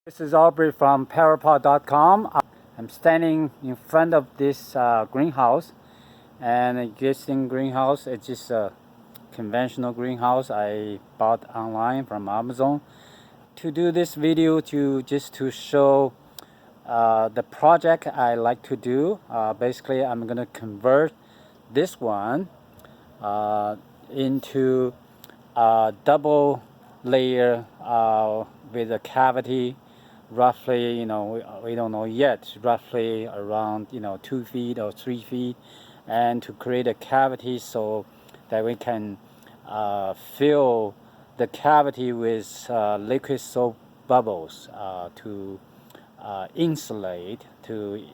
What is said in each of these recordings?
This is Aubrey from PyraPOD.com. I'm standing in front of this greenhouse, and existing greenhouse. It's just a conventional greenhouse I bought online from Amazon. To do this video, to show the project I like to do. Basically, I'm gonna convert this one into a double layer with a cavity. Roughly, we don't know yet, roughly around 2 feet or 3 feet, and to create a cavity so that we can fill the cavity with liquid soap bubbles to insulate, to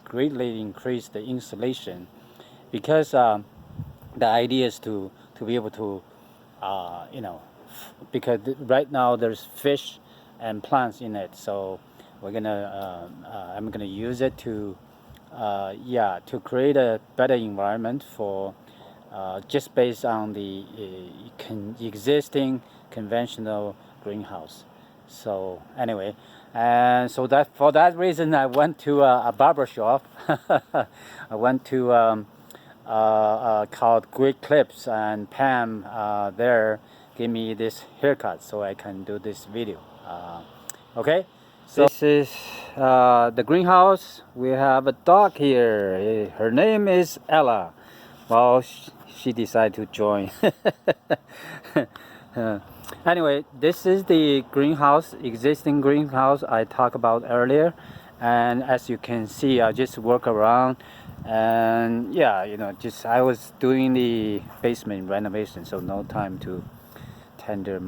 greatly increase the insulation, because the idea is to be able to because right now there's fish and plants in it, so I'm gonna use it to create a better environment for just based on the existing conventional greenhouse. So anyway, and so that for that reason I went to a barber shop. I went to called Great Clips, and Pam there gave me this haircut so I can do this video. Okay, so this is the greenhouse. We have a dog here. Her name is Ella. Well, she decided to join. Anyway, this is the greenhouse, existing greenhouse I talked about earlier, and as you can see, I just work around, and I was doing the basement renovation, so no time to tender,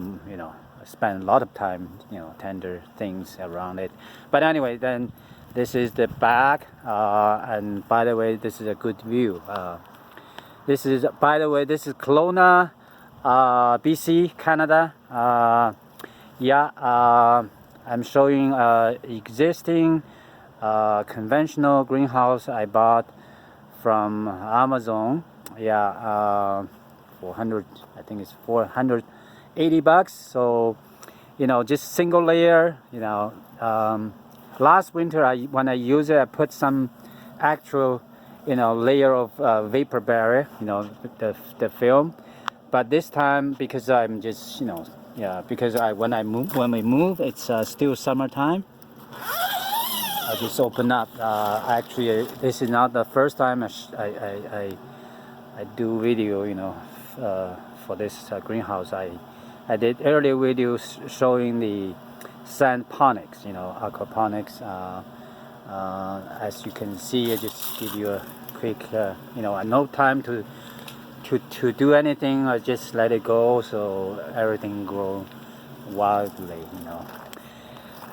spend a lot of time, tender things around it. But anyway, then this is the back, and by the way, this is a good view. This is Kelowna, BC, Canada. I'm showing existing conventional greenhouse I bought from Amazon. 400, I think it's $480. So just single layer. Last winter when I used it, I put some actual layer of vapor barrier, the film. But this time, because I'm just because when we move, it's still summertime. I just open up. Actually, this is not the first time I do video, for this greenhouse. I did earlier videos showing the sandponics, aquaponics. As you can see, I just give you a quick, no time to do anything. I just let it go, so everything grow wildly,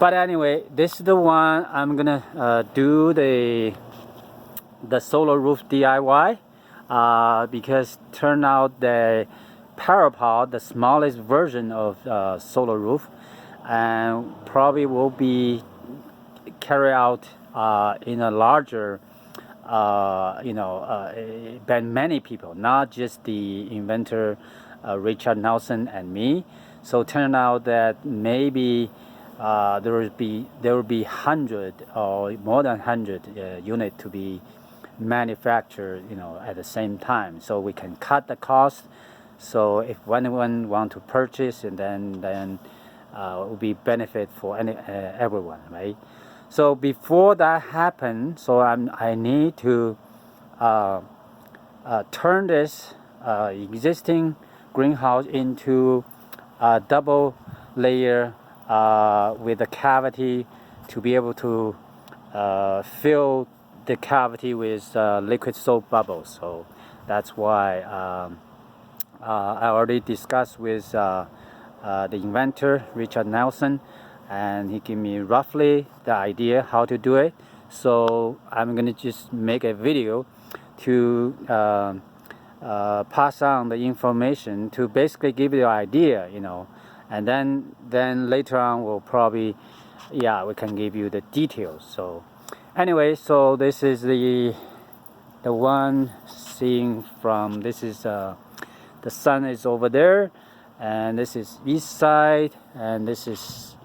But anyway, this is the one I'm gonna do the SolaRoof DIY, because turned out the PyraPOD, the smallest version of SolaRoof, and probably will be carried out in a larger, by many people, not just the inventor Richard Nelson and me. So turned out that maybe there will be 100 or more than 100 units to be manufactured, at the same time. So we can cut the cost. So if anyone want to purchase, and then it will be benefit for everyone, right? So before that happens, so I need to turn this existing greenhouse into a double layer with a cavity to be able to fill the cavity with liquid soap bubbles. So that's why I already discussed with the inventor Richard Nelson, and he gave me roughly the idea how to do it. So I'm gonna just make a video to pass on the information, to basically give you the idea, and then later on we'll probably we can give you the details. So anyway, so this is the one seeing from, this is the sun is over there, and this is east side, and this is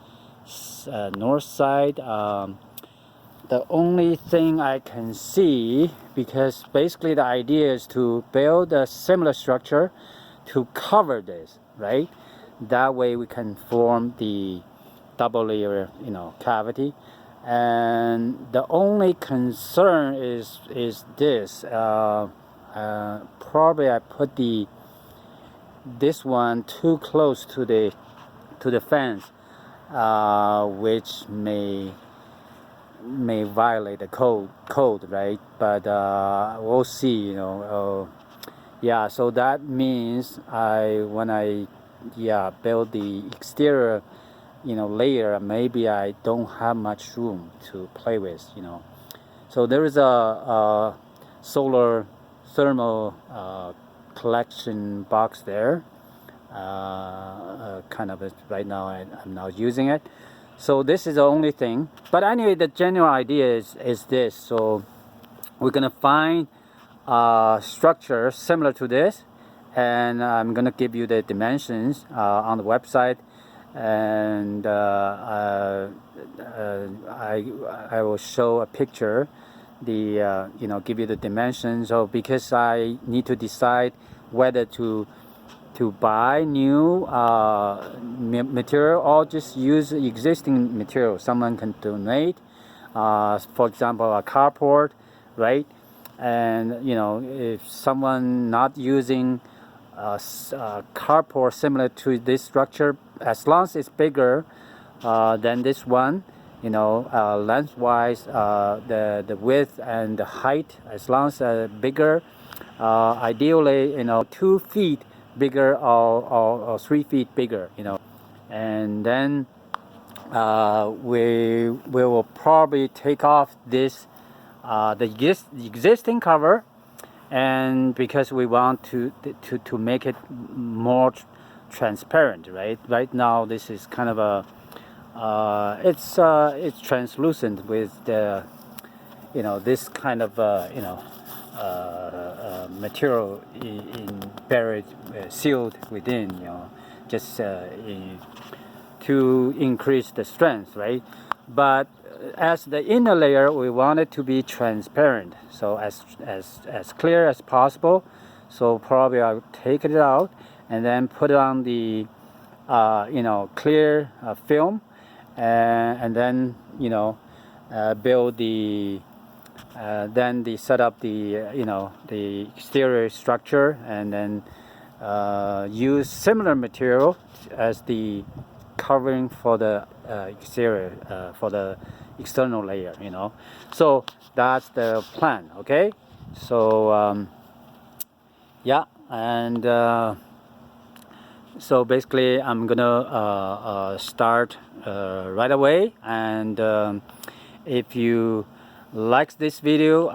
north side. The only thing I can see, because basically the idea is to build a similar structure to cover this, right? That way we can form the double layer, cavity. And the only concern is this. Probably I put this one too close to the fence, which may violate the code, right? But we'll see, yeah. So that means when I build the exterior layer, maybe I don't have much room to play with, So there is a solar thermal collection box there, kind of right now I'm not using it. So this is the only thing. But anyway, the general idea is this. So we're gonna find a structure similar to this, and I'm gonna give you the dimensions on the website, and I will show a picture, give you the dimensions. So because I need to decide whether to buy new material or just use existing material someone can donate, for example a carport, right? And if someone not using a carport similar to this structure, as long as it's bigger than this one, lengthwise, the width and the height, as long as bigger, ideally 2 feet bigger or 3 feet bigger, and then we will probably take off this the existing cover, and because we want to make it more transparent, right now this is kind of a it's translucent with the this kind of material buried, sealed within, just to increase the strength, right? But as the inner layer, we want it to be transparent, so as clear as possible. So probably I'll take it out and then put it on the clear film, and then build the set up the exterior structure, and then use similar material as the covering for the exterior, for the external layer, So that's the plan, okay? So yeah, and so basically I'm gonna start right away. And if you like this video,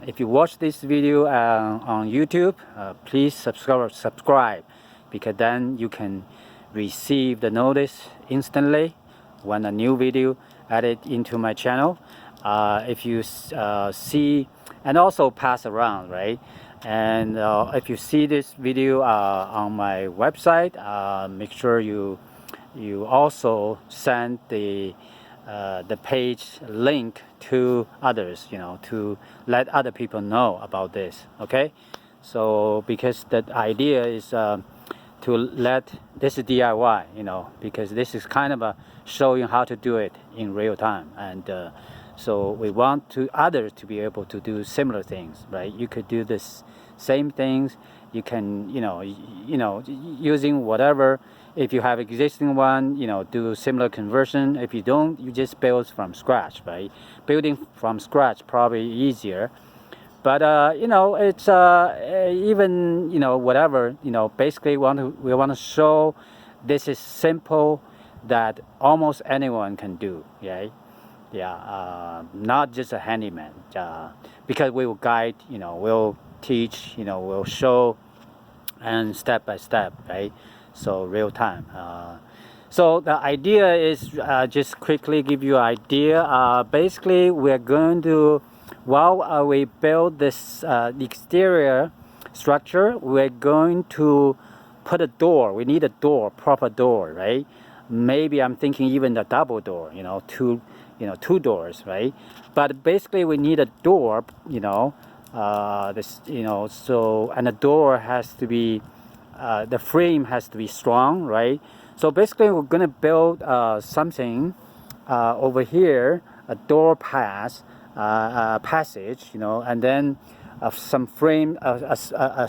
if you watch this video on YouTube, please subscribe, because then you can receive the notice instantly when a new video added into my channel. If you see, and also pass around, right? And if you see this video on my website, make sure you also send the page link to others, to let other people know about this, okay? So because the idea is to let this is DIY, because this is kind of a showing how to do it in real time, and so we want others to be able to do similar things, right? You could do this same things. You can, using whatever. If you have existing one, do similar conversion. If you don't, you just build from scratch, right? Building from scratch probably easier. But it's even whatever, basically we want to show this is simple, that almost anyone can do, right? Yeah, not just a handyman, because we will guide, we'll teach, we'll show, and step by step, right? So real time. So the idea is just quickly give you an idea. Basically, we're going to, while we build this exterior structure, we're going to put a door. We need a door, proper door, right? maybe I'm thinking even a double door, two doors, right? But basically we need a door, so, and the door has to be, the frame has to be strong, right? So basically we're gonna build something over here, a door passage, and then some frame, just a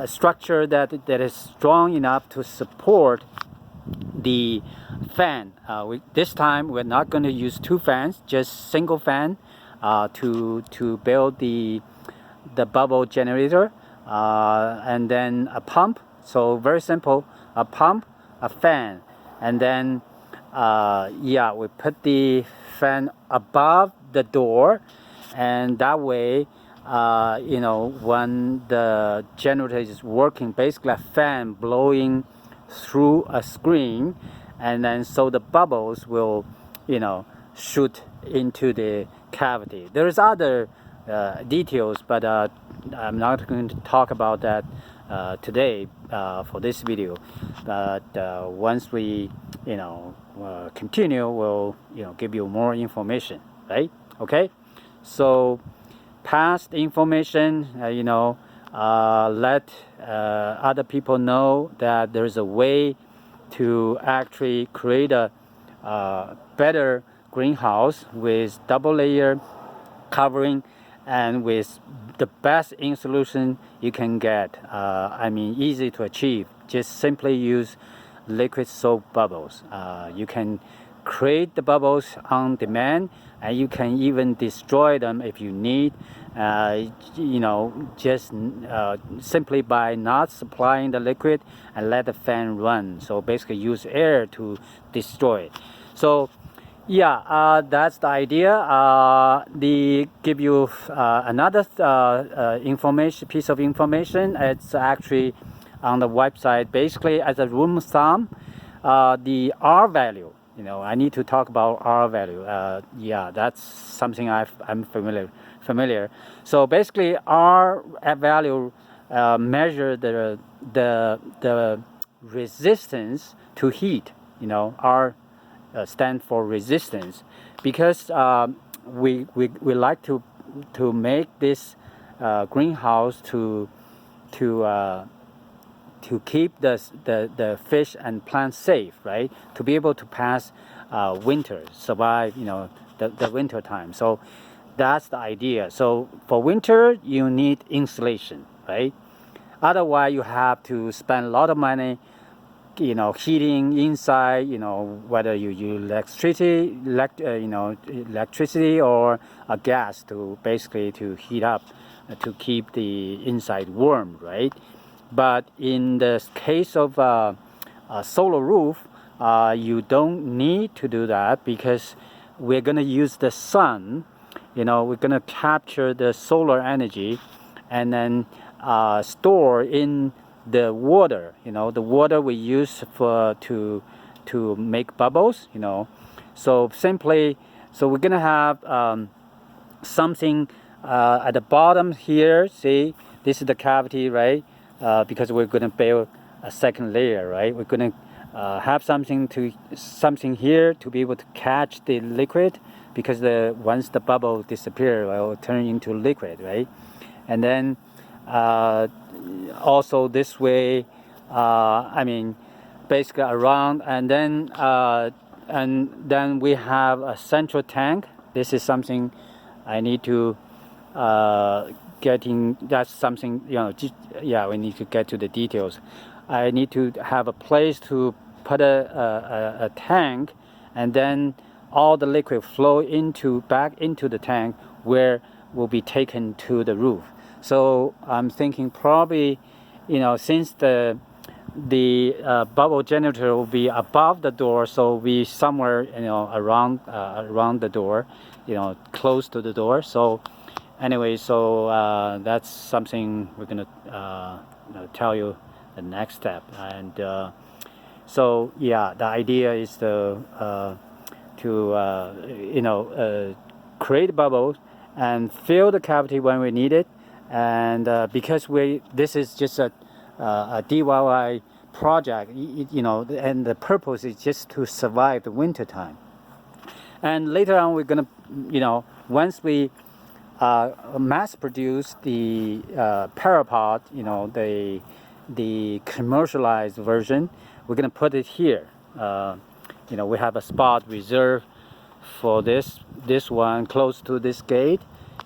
structure that is strong enough to support the fan. This time we're not going to use two fans, just single fan to build the bubble generator, and then a pump. So very simple, a pump, a fan, and then we put the fan above the door, and that way when the generator is working, basically a fan blowing through a screen, and then so the bubbles will shoot into the cavity. There's other details, but I'm not going to talk about that today for this video. But once we continue, we'll give you more information, right? Okay, so past information, let other people know that there's a way to actually create a better greenhouse with double layer covering and with the best ink solution you can get. Easy to achieve. Just simply use liquid soap bubbles. You can create the bubbles on demand, and you can even destroy them if you need, just simply by not supplying the liquid and let the fan run. So basically use air to destroy it. So that's the idea. They give you another piece of information. It's actually on the website. Basically, as a rule of thumb, the R value. I need to talk about R value. That's something I'm familiar. So basically, R value measure the resistance to heat. R stand for resistance, because we like to make this greenhouse to keep the fish and plants safe, right? To be able to pass winter, survive, the winter time. So that's the idea. So for winter, you need insulation, right? Otherwise, you have to spend a lot of money, heating inside, whether you use electricity or a gas to basically to heat up, to keep the inside warm, right? But in the case of SolaRoof, you don't need to do that, because we're going to use the sun. We're going to capture the solar energy and then store in the water. The water we use to make bubbles. So we're going to have something at the bottom here. See, this is the cavity, right? Because we're going to build a second layer, right? We're going to have something here to be able to catch the liquid, because once the bubble disappears, it will turn into liquid, right? And then also this way, basically around, and then we have a central tank. This is something I need to that's something, we need to get to the details. I need to have a place to put a tank, and then all the liquid flow back into the tank, where will be taken to the roof. So I'm thinking probably, since the bubble generator will be above the door, so we somewhere around the door, close to the door. So anyway, so that's something we're gonna tell you the next step. And so the idea is to create bubbles and fill the cavity when we need it. And because this is just a DIY project, you know, and the purpose is just to survive the winter time. And later on, we're gonna, you know, once we mass produce the PyraPOD, you know, the commercialized version, we're gonna put it here. You know, we have a spot reserved for this one close to this gate,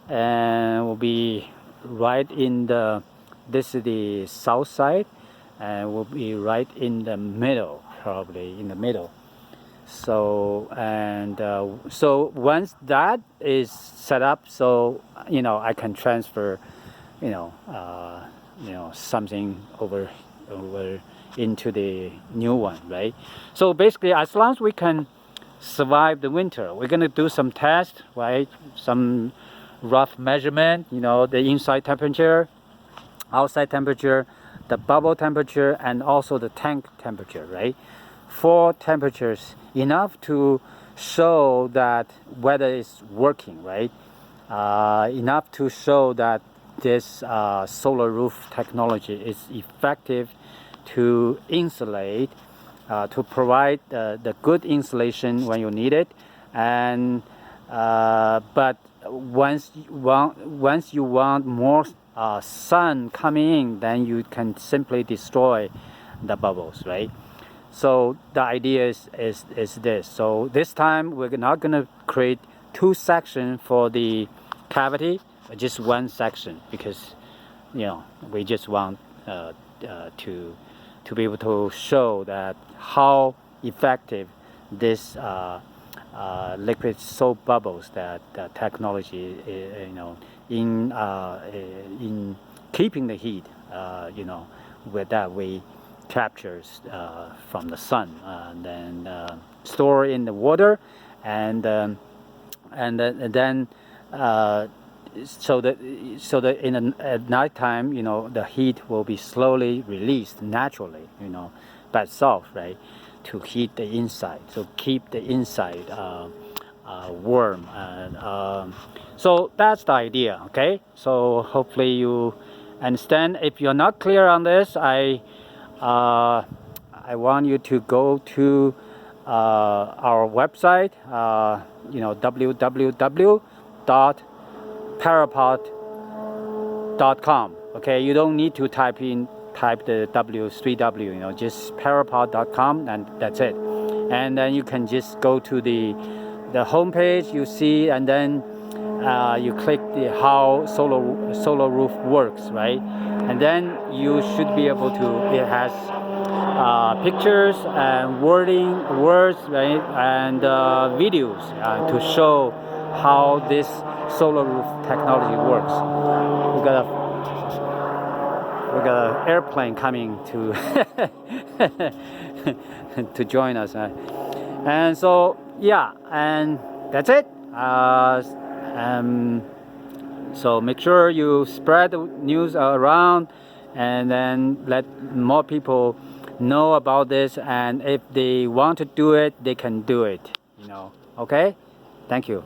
and will be right in the, this is the south side, and will be right in the middle, probably in the middle. So, and so once that is set up, so, you know, I can transfer, you know, something over into the new one, right? So basically, as long as we can survive the winter, we're gonna do some tests, right? Some rough measurement, you know, the inside temperature, outside temperature, the bubble temperature, and also the tank temperature, right? 4 temperatures, enough to show that whether it's working, right? Enough to show that this SolaRoof technology is effective to insulate, to provide the good insulation when you need it, and but once you want more sun coming in, then you can simply destroy the bubbles, right? So the idea is this. So this time we're not going to create 2 sections for the cavity, just 1 section, because, you know, we just want to be able to show that how effective this liquid soap bubbles, that technology, you know, in keeping the heat, you know, with that way captures from the sun, and then store in the water, and then so that at night time, you know, the heat will be slowly released naturally, you know, by itself, right, to heat the inside, so keep the inside warm. And so that's the idea. Okay, so hopefully you understand. If you're not clear on this, I want you to go to our website, you know, www.PyraPOD.com. Okay, you don't need to type the W3W, you know, just PyraPOD.com, and that's it. And then you can just go to the homepage, you see, and then you click the how SolaRoof works, right? And then you should be able to, it has pictures and words, right, and videos to show how this SolaRoof technology works. We got an airplane coming to to join us, and so yeah, and that's it. So make sure you spread the news around, and then let more people know about this, and if they want to do it, they can do it, you know. Okay, thank you.